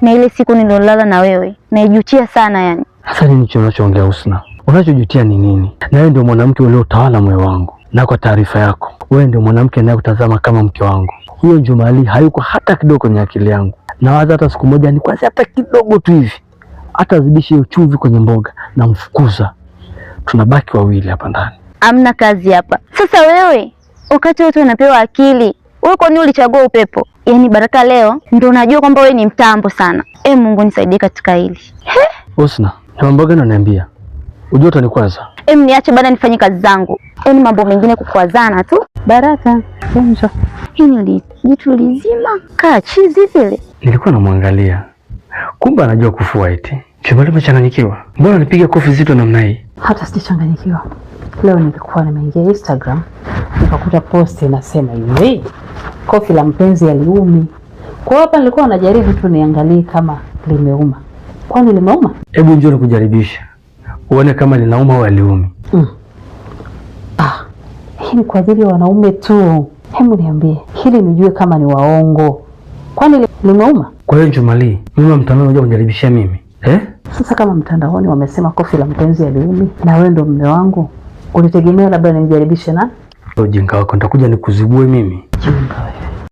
na ile siku nilolala na wewe naijutia sana yani. Sasa nini unachoongea Husna? Unachojutia ni nini? Na wewe ndio mwanamke uliotawala moyo wangu. Na kwa taarifa yako, wewe ndio mwanamke ninayekutazama kama mke wangu. Huyo Jumali hayuko hata kidogo kwenye akili yangu. Nawaza hata siku moja ni kwanza hata kidogo tu hivi, hata zidishe chumvi kwenye mboga na mfukuza. Tunabaki wawili hapa ndani. Amna kazi hapa. Sasa wewe, wakati wote unapewa akili, wewe kwa nini ulichagua upepo? Yaani Baraka leo ndio unajua kwamba wewe ni mtambo sana. Mungu nisaidie katika hili. Husna, ni mambo gani unaniambia? Unajua utanikwaza. Niache bana nifanye kazi zangu. Yaani mambo mengine kukwazana tu. Baraka, njoo. Hili jitu lizima kaa chizi vile. Nilikuwa namwangalia. Kumbe anajua kufua eti. Jumali umechanganyikiwa. Mbona nipiga kofi zito namna hii? Hata sijachanganyikiwa. Leo nilikuwa nimeingia Instagram, nikakuta post inasema hivi, kofi la mpenzi aliumi. Kwa hapa nilikuwa najaribu tu niangalie kama limeuma. Kwani limeuma? Hebu njoo nikujaribisha. Uone kama linauma au aliumi. Hii ni kwa ajili ya wanaume tu. Hebu niambie, hili nijue kama ni waongo. Kwani limeuma? Kwa hiyo Jumali, mimi mtamani unajua kujaribisha mimi. Sasa kama mtandaoni wamesema kofi la mpenzi aliumi na wewe ndo mume wangu, ulitegemea labda nimjaribishe na? Ujinga wako nitakuja nikuzibue mimi. Jinga wewe.